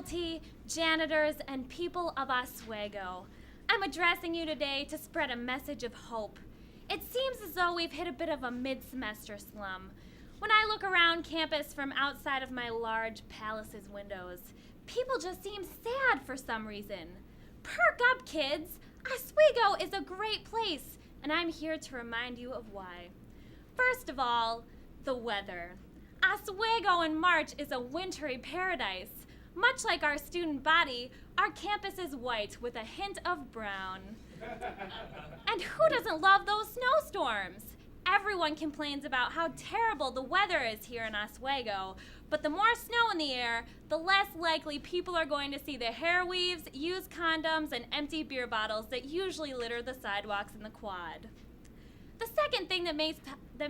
faculty, janitors, and people of Oswego. I'm addressing you today to spread a message of hope. It seems as though we've hit a bit of a mid-semester slum. When I look around campus from outside of my large palace's windows, people just seem sad for some reason. Perk up, kids! Oswego is a great place, and I'm here to remind you of why. First of all, the weather. Oswego in March is a wintry paradise. Much like our student body, our campus is white with a hint of brown. And who doesn't love those snowstorms? Everyone complains about how terrible the weather is here in Oswego, but the more snow in the air, the less likely people are going to see the hair weaves, used condoms, and empty beer bottles that usually litter the sidewalks in the quad. The second thing that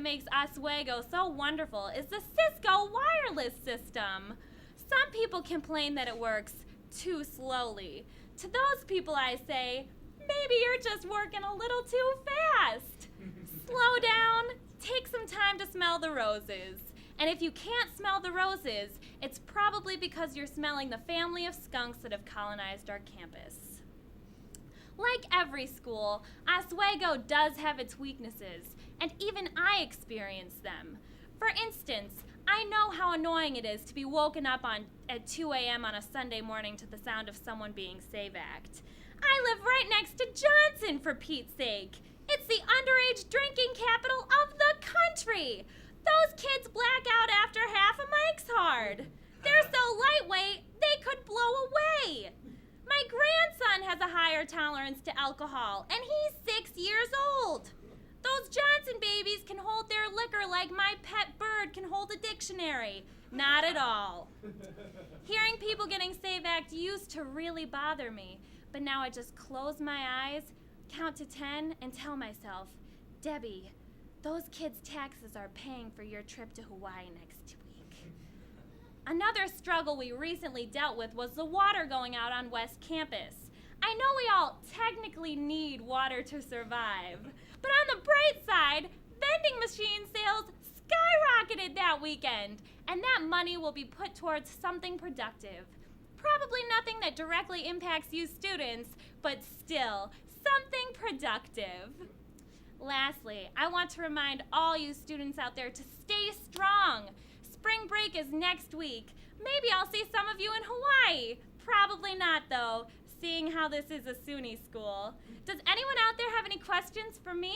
makes Oswego so wonderful is the Cisco wireless system. Some people complain that it works too slowly. To those people I say, maybe you're just working a little too fast. Slow down, take some time to smell the roses. And if you can't smell the roses, it's probably because you're smelling the family of skunks that have colonized our campus. Like every school, Oswego does have its weaknesses, and even I experience them. For instance, I know how annoying it is to be woken up at 2 a.m. on a Sunday morning to the sound of someone being SAVAC'd. I live right next to Johnson, for Pete's sake. It's the underage drinking capital of the country. Those kids black out after half a Mike's Hard. They're so lightweight, they could blow away. My grandson has a higher tolerance to alcohol, and he's 6 years old. Those Johnson babies can hold their liquor like my pet bird can hold a dictionary. Not at all. Hearing people getting SAVAC'd used to really bother me, but now I just close my eyes, count to 10, and tell myself, Debbie, those kids' taxes are paying for your trip to Hawaii next week. Another struggle we recently dealt with was the water going out on West Campus. I know we all technically need water to survive, but on the bright side, vending machine sales skyrocketed that weekend, and that money will be put towards something productive. Probably nothing that directly impacts you students, but still, something productive. Lastly, I want to remind all you students out there to stay strong. Spring break is next week. Maybe I'll see some of you in Hawaii. Probably not, though, seeing how this is a SUNY school. Does anyone out there have any questions for me?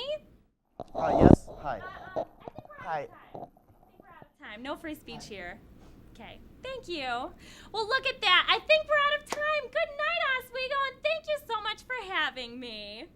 Yes. Hi. I think we're Hi. out of time. I think we're out of time. No free speech here. Okay. Thank you. Well, look at that. I think we're out of time. Good night, Oswego, and thank you so much for having me.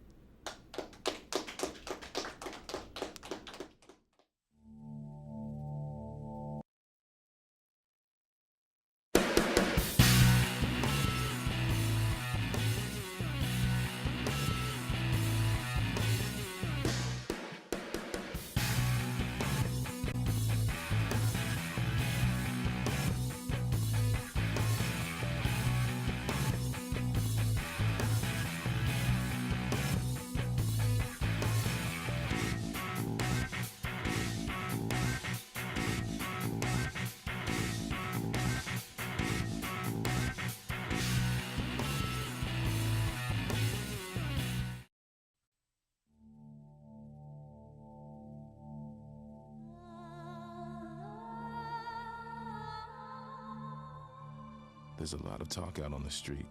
There's a lot of talk out on the street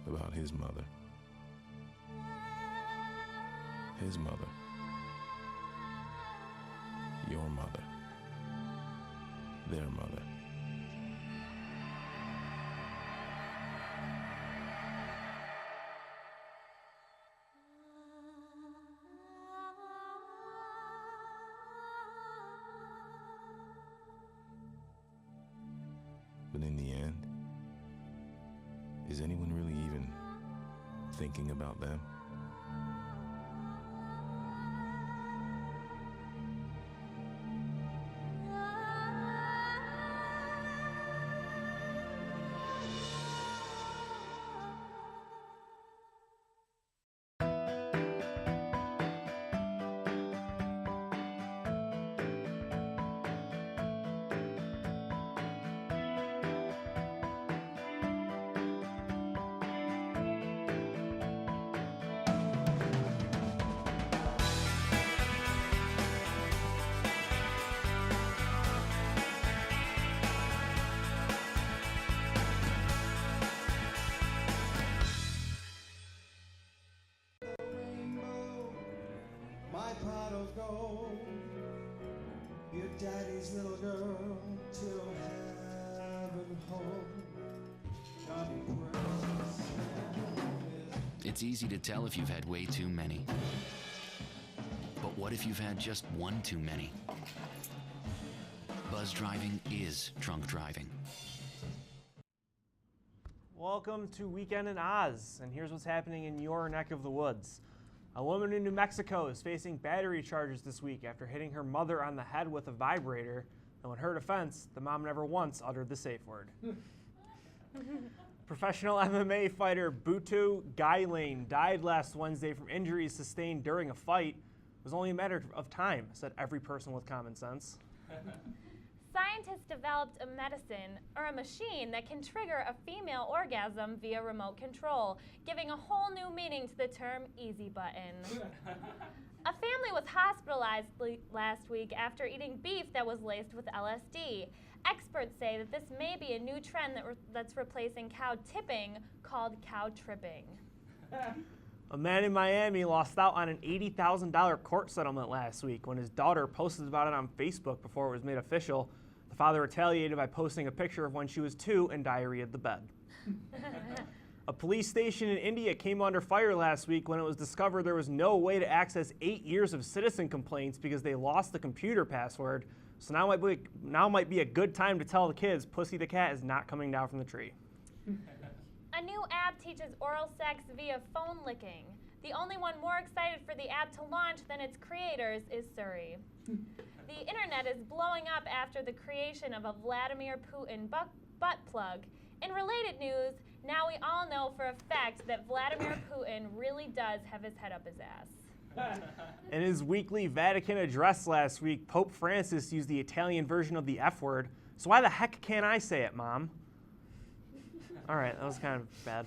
about his mother. His mother. Your mother. Their mother. But in the end, is anyone really even thinking about them? shadows go. Your daddy's little girl till heaven home. Johnny Precious. It's easy to tell if you've had way too many. But what if you've had just one too many? Buzz driving is drunk driving. Welcome to Weekend in Oz, and here's what's happening in your neck of the woods. A woman in New Mexico is facing battery charges this week after hitting her mother on the head with a vibrator, though in her defense, the mom never once uttered the safe word. Professional MMA fighter Butu Gailane died last Wednesday from injuries sustained during a fight. It was only a matter of time, said every person with common sense. Scientists developed a medicine, or a machine, that can trigger a female orgasm via remote control, giving a whole new meaning to the term easy button. A family was hospitalized last week after eating beef that was laced with LSD. Experts say that this may be a new trend that's replacing cow tipping, called cow tripping. A man in Miami lost out on an $80,000 court settlement last week when his daughter posted about it on Facebook before it was made official. The father retaliated by posting a picture of when she was 2 and diarrheaed the bed. A police station in India came under fire last week when it was discovered there was no way to access 8 years of citizen complaints because they lost the computer password. So now might be a good time to tell the kids Pussy the cat is not coming down from the tree. A new app teaches oral sex via phone licking. The only one more excited for the app to launch than its creators is Surrey. The internet is blowing up after the creation of a Vladimir Putin butt plug. In related news, now we all know for a fact that Vladimir Putin really does have his head up his ass. In his weekly Vatican address last week, Pope Francis used the Italian version of the F word. So why the heck can't I say it, Mom? All right, that was kind of bad.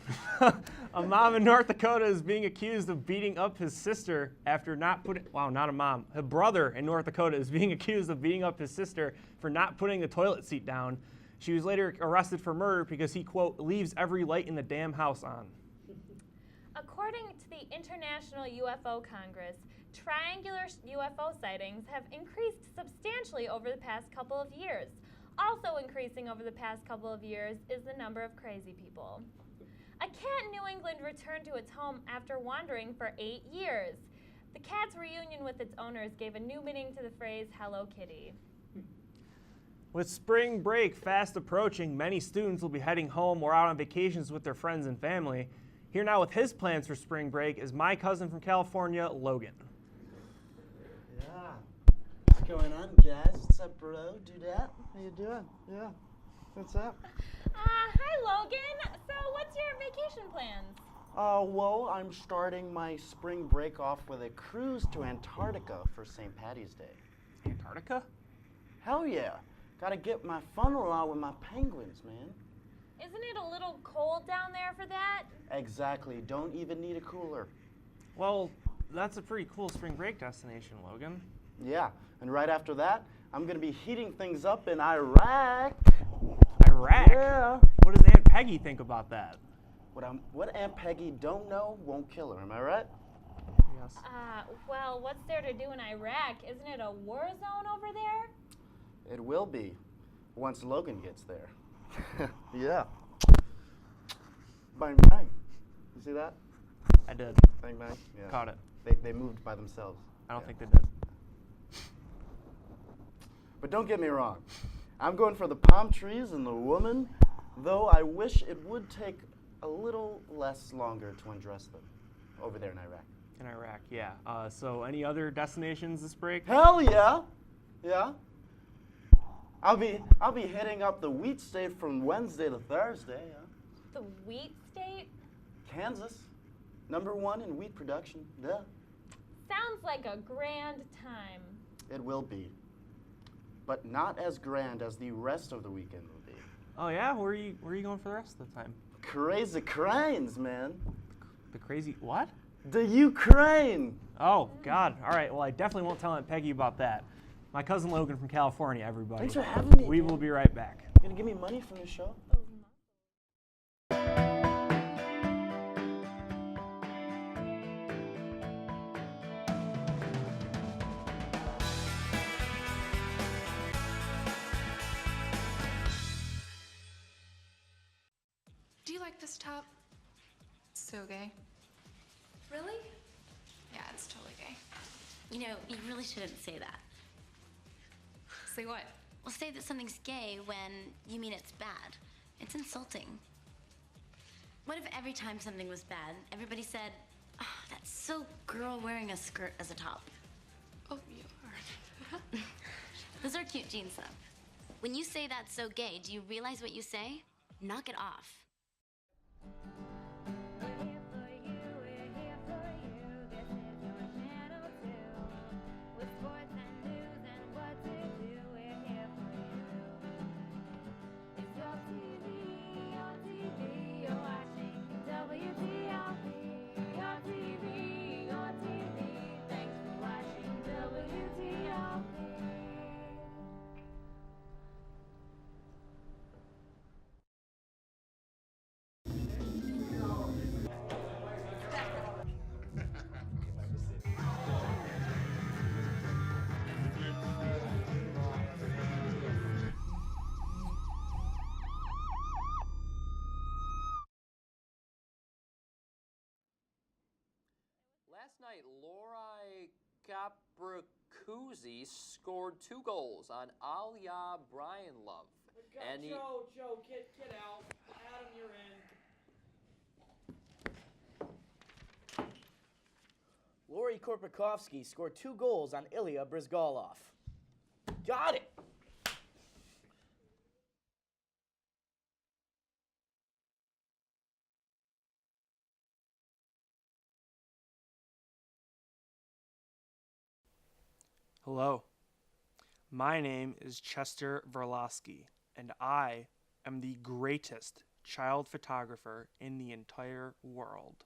A mom in North Dakota is being accused of beating up his sister after not putting, wow, not a mom. A brother in North Dakota is being accused of beating up his sister for not putting the toilet seat down. She was later arrested for murder because he, quote, leaves every light in the damn house on. According to the International UFO Congress, triangular UFO sightings have increased substantially over the past couple of years. Also increasing over the past couple of years is the number of crazy people. A cat in New England returned to its home after wandering for 8 years. The cat's reunion with its owners gave a new meaning to the phrase Hello Kitty. With spring break fast approaching, many students will be heading home or out on vacations with their friends and family. Here now with his plans for spring break is my cousin from California, Logan. Yeah. What's going on, guys? What's up, bro? Do that? How you doing? Yeah. What's up? Hi, Logan. So what's your vacation plans? Well, I'm starting my spring break off with a cruise to Antarctica for St. Patty's Day. Antarctica? Hell yeah. Gotta get my fun on with my penguins, man. Isn't it a little cold down there for that? Exactly. Don't even need a cooler. Well, that's a pretty cool spring break destination, Logan. Yeah. And right after that, I'm gonna be heating things up in Iraq. Iraq? Yeah. What does Aunt Peggy think about that? What Aunt Peggy don't know won't kill her, am I right? Yes. Well, what's there to do in Iraq? Isn't it a war zone over there? It will be, once Logan gets there. Yeah. Bang, bang. You see that? I did. Bang, bang. Yeah. Caught it. They moved by themselves. I don't Yeah. think they did. But don't get me wrong. I'm going for the palm trees and the woman, though I wish it would take a little less longer to undress them over there in Iraq. In Iraq, yeah. So any other destinations this break? Hell yeah. Yeah. I'll be hitting up the wheat state from Wednesday to Thursday. Yeah. The wheat state? Kansas, #1 in wheat production. Yeah. Sounds like a grand time. It will be, but not as grand as the rest of the weekend will be. Oh yeah? Where are you going for the rest of the time? Crazy cranes, man. The crazy what? The Ukraine. Oh God! All right. Well, I definitely won't tell Aunt Peggy about that. My cousin Logan from California, everybody. Thanks for having me. We will be right back. You gonna give me money from the show? you like this top? It's so gay. Really? Yeah, it's totally gay. You know, you really shouldn't say that. Say what? Well, say that something's gay when you mean it's bad. It's insulting. What if every time something was bad, everybody said, oh, that's so girl wearing a skirt as a top? Oh, you are. Those are cute jeans, though. When you say that's so gay, do you realize what you say? Knock it off. Last night, Lori Capricuzzi scored 2 goals on Aliyah Brianlove. And Joe, get out. Adam, you're in. Lori Korpakovsky scored 2 goals on Ilya Brizgalov. Got it! Hello. My name is Chester Verlosky, and I am the greatest child photographer in the entire world.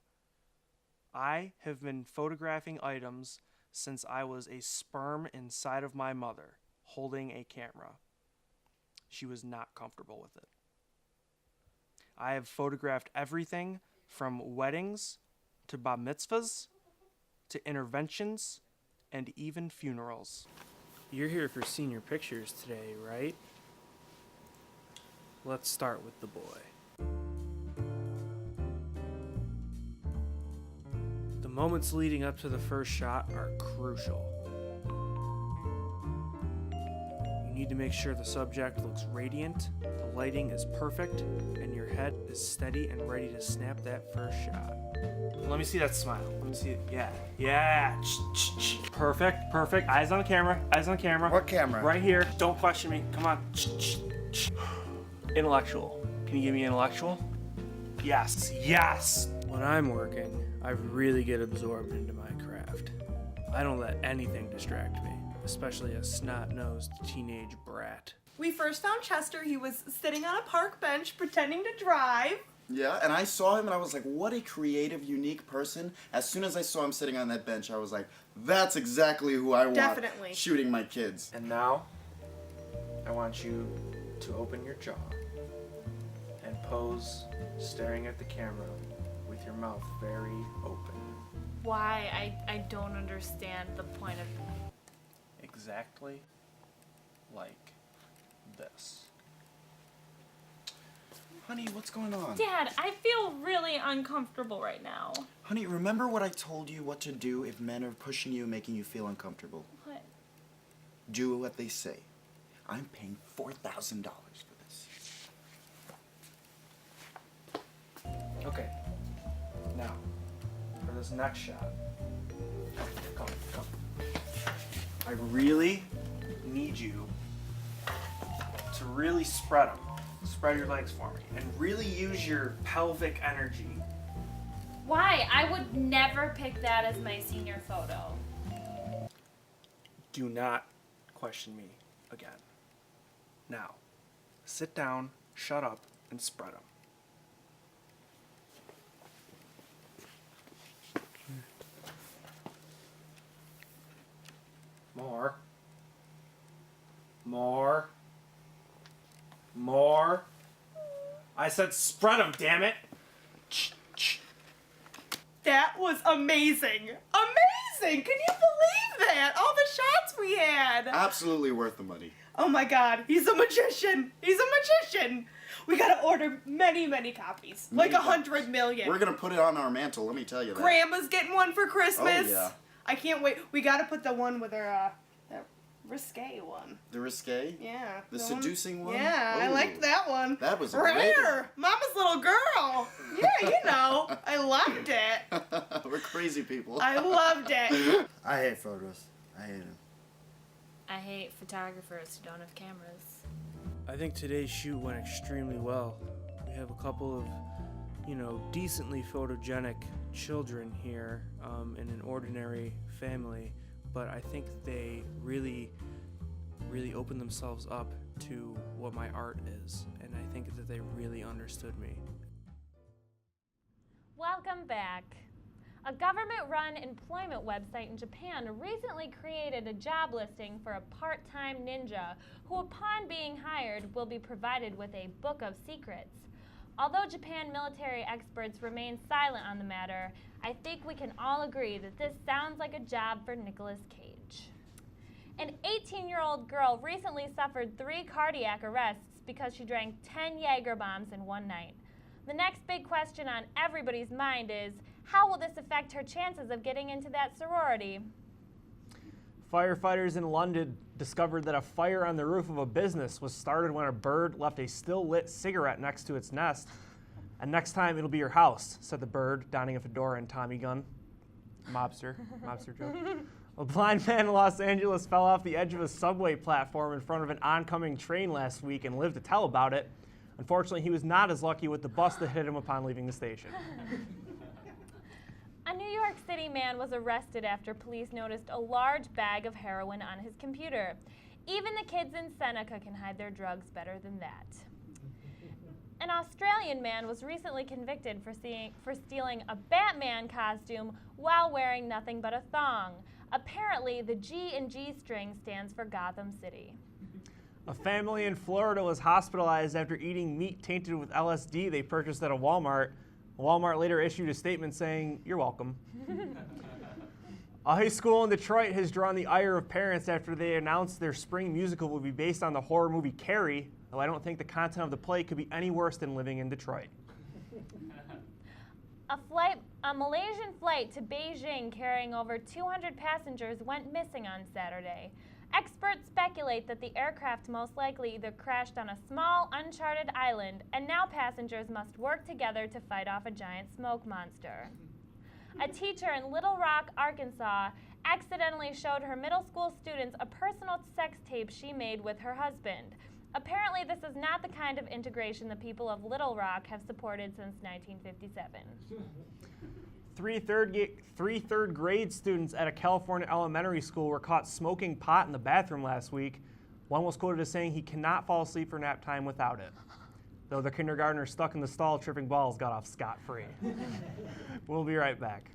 I have been photographing items since I was a sperm inside of my mother, holding a camera. She was not comfortable with it. I have photographed everything from weddings to bar mitzvahs to interventions and even funerals. You're here for senior pictures today, right? Let's start with the boy. The moments leading up to the first shot are crucial. You need to make sure the subject looks radiant, the lighting is perfect, and your head is steady and ready to snap that first shot. Let me see that smile. Let me see it. Yeah. Perfect. Eyes on the camera. What camera? Right here. Don't question me. Come on. Intellectual. Can you give me intellectual? Yes. When I'm working, I really get absorbed into my craft. I don't let anything distract me, especially a snot-nosed teenage brat. We first found Chester. He was sitting on a park bench pretending to drive. Yeah, and I saw him and I was like, what a creative, unique person. As soon as I saw him sitting on that bench, I was like, that's exactly who I want Definitely. shooting my kids. And now, I want you to open your jaw and pose staring at the camera with your mouth very open. Why? I don't understand the point of... Exactly like this. Honey, what's going on? Dad, I feel really uncomfortable right now. Honey, remember what I told you what to do if men are pushing you and making you feel uncomfortable? What? Do what they say. I'm paying $4,000 for this. Okay. Now, for this next shot. Come. I really need you to really spread them. Spread your legs for me. And really use your pelvic energy. Why? I would never pick that as my senior photo. Do not question me again. Now, sit down, shut up, and spread them. More. I said spread them, damn it. That was amazing. Amazing! Can you believe that? All the shots we had. Absolutely worth the money. Oh my god, he's a magician! He's a magician! We gotta order many, many copies. Like 100 million. We're gonna put it on our mantle, let me tell you that. Grandma's getting one for Christmas. Oh, yeah. I can't wait. We gotta put the one with her, that risque one. The risque? Yeah. The one- seducing one? Yeah, I Ooh. liked that one. That was a great one. Rare! Mama's little girl! Yeah, you know. I loved it. We're crazy people. I loved it. I hate photos. I hate them. I hate photographers who don't have cameras. I think today's shoot went extremely well. We have a couple of, decently photogenic children here in an ordinary family, but I think they really opened themselves up to what my art is, and I think that they really understood me. Welcome back. A government-run employment website in Japan recently created a job listing for a part-time ninja who, upon being hired, will be provided with a book of secrets. Although Japan military experts remain silent on the matter, I think we can all agree that this sounds like a job for Nicolas Cage. An 18-year-old girl recently suffered 3 cardiac arrests because she drank 10 Jaeger bombs in one night. The next big question on everybody's mind is, how will this affect her chances of getting into that sorority? Firefighters in London discovered that a fire on the roof of a business was started when a bird left a still-lit cigarette next to its nest. And next time it'll be your house, said the bird, donning a fedora and Tommy gun. Mobster joke. A blind man in Los Angeles fell off the edge of a subway platform in front of an oncoming train last week and lived to tell about it. Unfortunately, he was not as lucky with the bus that hit him upon leaving the station. A New York City man was arrested after police noticed a large bag of heroin on his computer. Even the kids in Seneca can hide their drugs better than that. An Australian man was recently convicted for stealing a Batman costume while wearing nothing but a thong. Apparently, the G in G string stands for Gotham City. A family in Florida was hospitalized after eating meat tainted with LSD they purchased at a Walmart. Walmart later issued a statement saying, "You're welcome." A high school in Detroit has drawn the ire of parents after they announced their spring musical will be based on the horror movie Carrie, though I don't think the content of the play could be any worse than living in Detroit. A Malaysian flight to Beijing carrying over 200 passengers went missing on Saturday. Experts speculate that the aircraft most likely either crashed on a small, uncharted island, and now passengers must work together to fight off a giant smoke monster. A teacher in Little Rock, Arkansas, accidentally showed her middle school students a personal sex tape she made with her husband. Apparently, this is not the kind of integration the people of Little Rock have supported since 1957. Three third grade students at a California elementary school were caught smoking pot in the bathroom last week. One was quoted as saying he cannot fall asleep for nap time without it. Though the kindergartner stuck in the stall tripping balls got off scot-free. We'll be right back.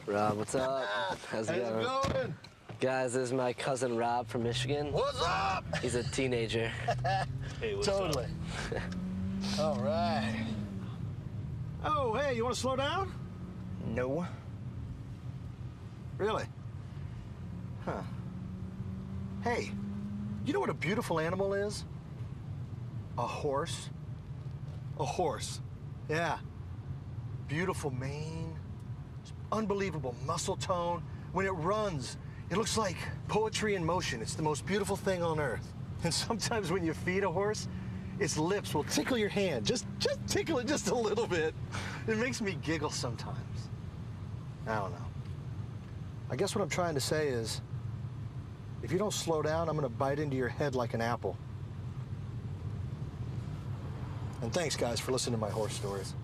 Rob, what's up? How's it going? Guys, this is my cousin Rob from Michigan. What's up? He's a teenager. Hey, what's up? All right. Oh, hey, you want to slow down? No. Really? Huh. Hey, you know what a beautiful animal is? A horse. A horse. Yeah. Beautiful mane. Unbelievable muscle tone. When it runs, it looks like poetry in motion. It's the most beautiful thing on earth. And sometimes when you feed a horse, its lips will tickle your hand. Just tickle it just a little bit. It makes me giggle sometimes. I don't know. I guess what I'm trying to say is, if you don't slow down, I'm gonna bite into your head like an apple. And thanks, guys, for listening to my horse stories.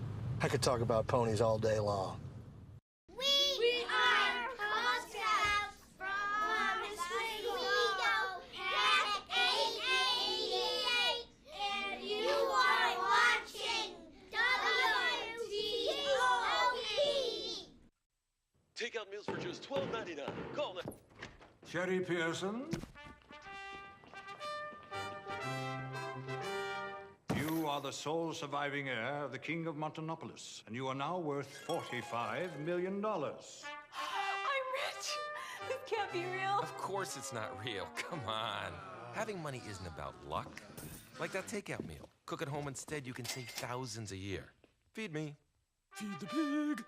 I could talk about ponies all day long. We are Cub Scouts from Oswego, Pack 888, and you are watching WTOP. Take out meals for just $12.99. Call now. Sherry Pearson. You are the sole surviving heir of the King of Montanopolis, and you are now worth $45 million. I'm rich! This can't be real. Of course it's not real. Come on. Having money isn't about luck. Like that takeout meal. Cook at home instead, you can save thousands a year. Feed me. Feed the pig.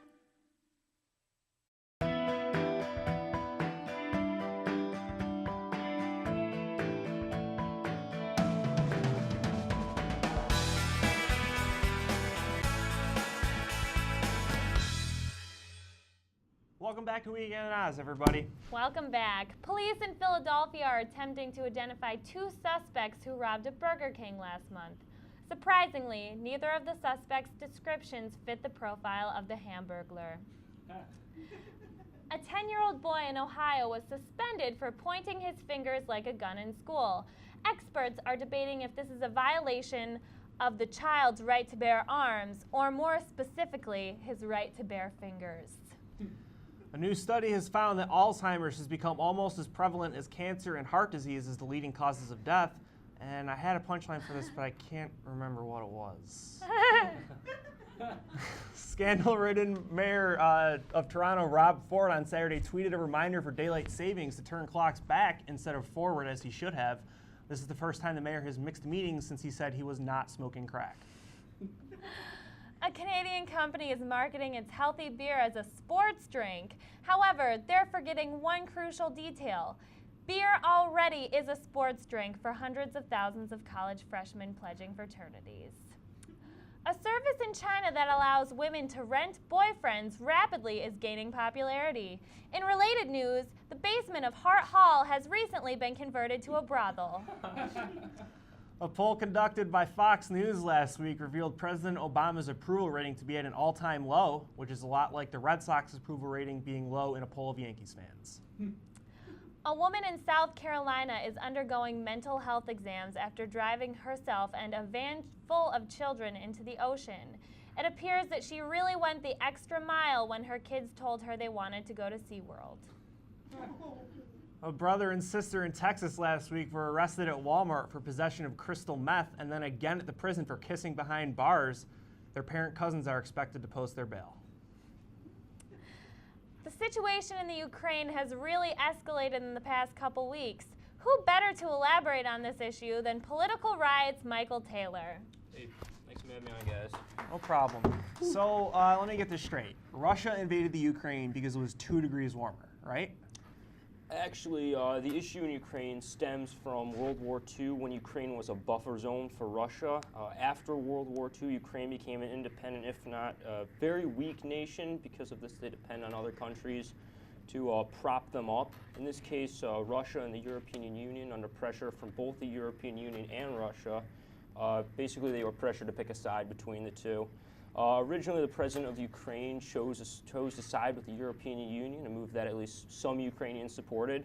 Welcome back to Weekend in Oz, everybody. Welcome back. Police in Philadelphia are attempting to identify 2 suspects who robbed a Burger King last month. Surprisingly, neither of the suspects' descriptions fit the profile of the Hamburglar. A 10-year-old boy in Ohio was suspended for pointing his fingers like a gun in school. Experts are debating if this is a violation of the child's right to bear arms, or more specifically, his right to bear fingers. A new study has found that Alzheimer's has become almost as prevalent as cancer and heart disease as the leading causes of death. And I had a punchline for this, but I can't remember what it was. Scandal-ridden Mayor of Toronto, Rob Ford, on Saturday tweeted a reminder for daylight savings to turn clocks back instead of forward as he should have. This is the first time the mayor has mixed meetings since he said he was not smoking crack. A Canadian company is marketing its healthy beer as a sports drink. However, they're forgetting one crucial detail. Beer already is a sports drink for hundreds of thousands of college freshmen pledging fraternities. A service in China that allows women to rent boyfriends rapidly is gaining popularity. In related news, the basement of Hart Hall has recently been converted to a brothel. A poll conducted by Fox News last week revealed President Obama's approval rating to be at an all-time low, which is a lot like the Red Sox approval rating being low in a poll of Yankees fans. A woman in South Carolina is undergoing mental health exams after driving herself and a van full of children into the ocean. It appears that she really went the extra mile when her kids told her they wanted to go to SeaWorld. A brother and sister in Texas last week were arrested at Walmart for possession of crystal meth and then again at the prison for kissing behind bars. Their parent cousins are expected to post their bail. The situation in the Ukraine has really escalated in the past couple weeks. Who better to elaborate on this issue than Political Riot's Michael Taylor? Hey, thanks for having me on, guys. No problem. So let me get this straight. Russia invaded the Ukraine because it was 2 degrees warmer, right? Actually, the issue in Ukraine stems from World War II, when Ukraine was a buffer zone for Russia. After World War II, Ukraine became an independent, if not a very weak nation. Because of this, they depend on other countries to prop them up. In this case, Russia and the European Union, under pressure from both the European Union and Russia, basically they were pressured to pick a side between the two. Originally, the president of Ukraine chose to side with the European Union, a move that at least some Ukrainians supported.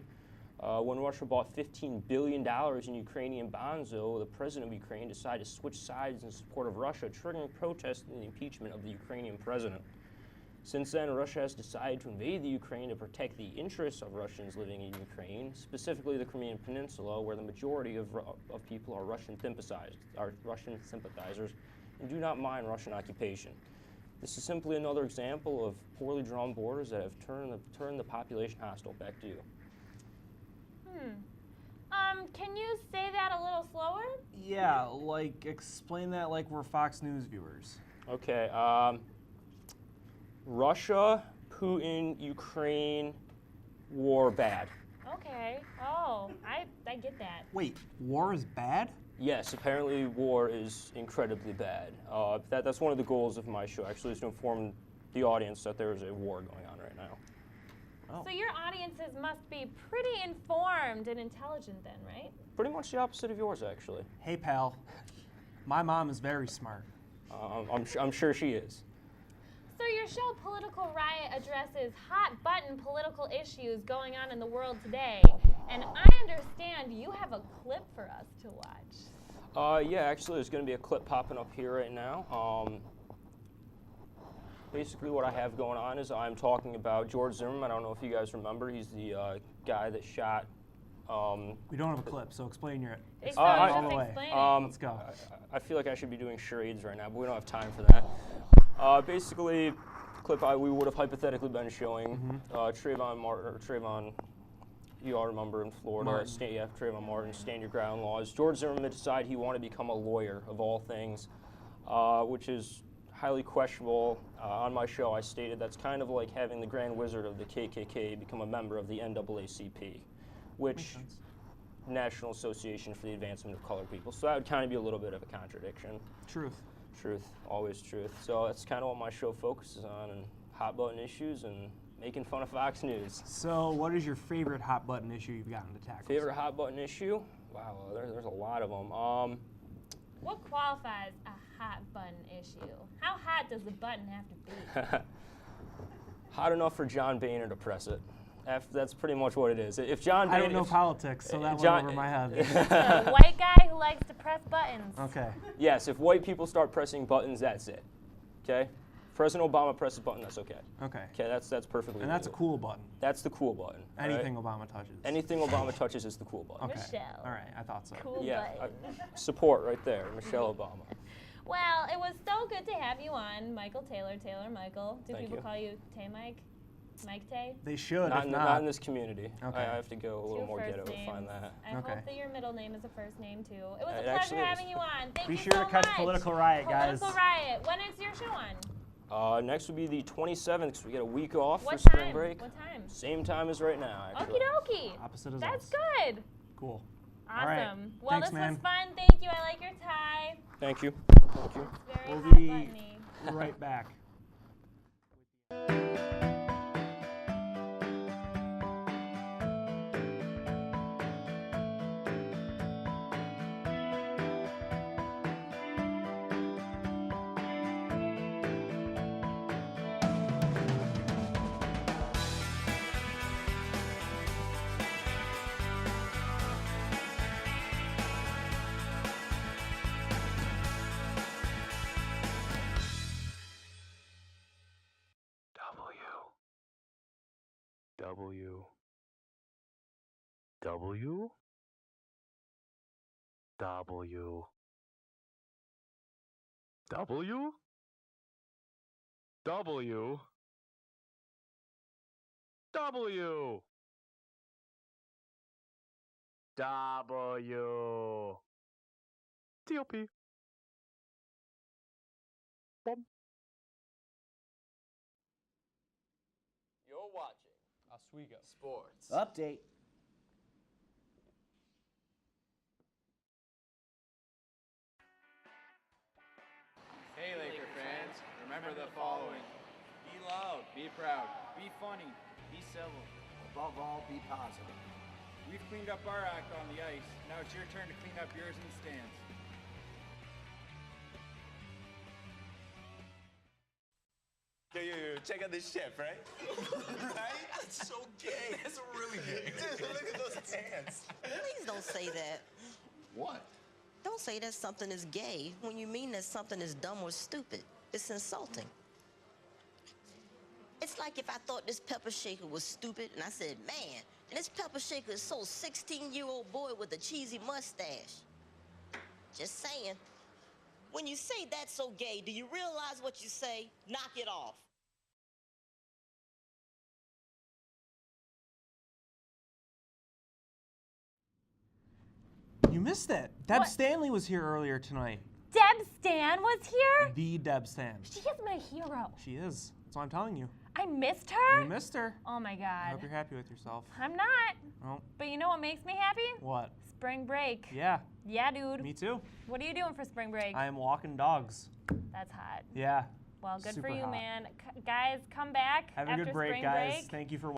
When Russia bought $15 billion in Ukrainian bonds, though, the president of Ukraine decided to switch sides in support of Russia, triggering protests and the impeachment of the Ukrainian president. Since then, Russia has decided to invade the Ukraine to protect the interests of Russians living in Ukraine, specifically the Crimean Peninsula, where the majority of people are Russian sympathizers, and do not mind Russian occupation. This is simply another example of poorly drawn borders that have turned the population hostile. Back to you. Can you say that a little slower? Yeah, like explain that like we're Fox News viewers. Okay. Russia, Putin, Ukraine, war bad. Okay. Oh, I get that. Wait, war is bad? Yes, apparently war is incredibly bad. That's one of the goals of my show, actually, is to inform the audience that there is a war going on right now. Oh. So your audiences must be pretty informed and intelligent then, right? Pretty much the opposite of yours, actually. Hey, pal. My mom is very smart. I'm sure she is. So your show, Political Riot, addresses hot-button political issues going on in the world today. And I understand you have a clip for us to watch. Yeah, actually, there's going to be a clip popping up here right now. Basically, what I have going on is I'm talking about George Zimmerman. I don't know if you guys remember. He's the guy that shot We don't have a clip, so explain your all the way. Let's go. I feel like I should be doing charades right now, but we don't have time for that. Basically, clip we would have hypothetically been showing Trayvon, you all remember in Florida, Trayvon Martin, Stand Your Ground laws. George Zimmerman decided he wanted to become a lawyer, of all things, which is highly questionable. On my show, I stated that's kind of like having the Grand Wizard of the KKK become a member of the NAACP, which National Association for the Advancement of Colored People. So that would kind of be a little bit of a contradiction. Truth. Truth, always truth. So that's kind of what my show focuses on, and hot button issues and making fun of Fox News. So what is your favorite hot button issue you've gotten to tackle? Favorite hot button issue? Wow, there's a lot of them. What qualifies a hot button issue? How hot does the button have to be? Hot enough for John Boehner to press it. That's pretty much what it is. If John Boehner, I don't know politics, so that went over my head. A white guy who likes to press buttons. Okay. Yes, if white people start pressing buttons, that's it. Okay? President Obama presses a button, that's okay. Okay. Okay, that's perfectly And that's a legal. cool button. That's the cool button. Anything right? Obama touches. Anything Obama touches is the cool button. Okay. Michelle. All right, I thought so. Cool Yeah, button. support right there, Michelle Obama. Well, it was so good to have you on, Michael Taylor, Michael. Do Thank people you. call you Tay Mike? Mike Tay? They should, Not if in, not. not in this community. Okay. I have to go a little Two more first ghetto to find names. that. I hope that your middle name is a first name too. It was It a pleasure actually is. having you on. Thank Be you sure so to catch much. Political Riot, guys. Political Riot. When is your show on? Next will be the 27th, because we get a week off What for spring time? break. What time? Same time as right now, actually. Okie dokie. Opposite as That's us. good. Cool. Awesome. All right. Well, Thanks, this man. was fun. Thank you. I like your tie. Thank you. Thank you. It's very We'll hot be buttony. right back. W. W. W. W. W. W. W. TOP. Bum. You're watching Oswego Sports. Update. Hey Laker fans, remember the following. Be loud, be proud, be funny, be civil. Above all, be positive. We've cleaned up our act on the ice. Now it's your turn to clean up yours in the stands. Yo, check out this chef, right? Right? That's so gay. That's really gay. Dude, look at those pants. Please don't say that. What? Don't say that something is gay when you mean that something is dumb or stupid. It's insulting. It's like if I thought this pepper shaker was stupid and I said, man, and this pepper shaker is so 16-year-old boy with a cheesy mustache. Just saying. When you say that's so gay, do you realize what you say? Knock it off. You missed it. Deb What? Stanley was here earlier tonight. Deb Stan was here? The Deb Stan. She is my hero. She is. That's what I'm telling you. I missed her? You missed her. Oh my I god. hope you're happy with yourself. I'm not. Oh, But you know what makes me happy? what? Spring break. Yeah, Yeah, dude. me too. What are you doing for spring break? I am walking dogs. That's hot. Yeah. Well, good Super for you, hot. man. Guys, come back Have a after good break, spring guys. break. Thank you for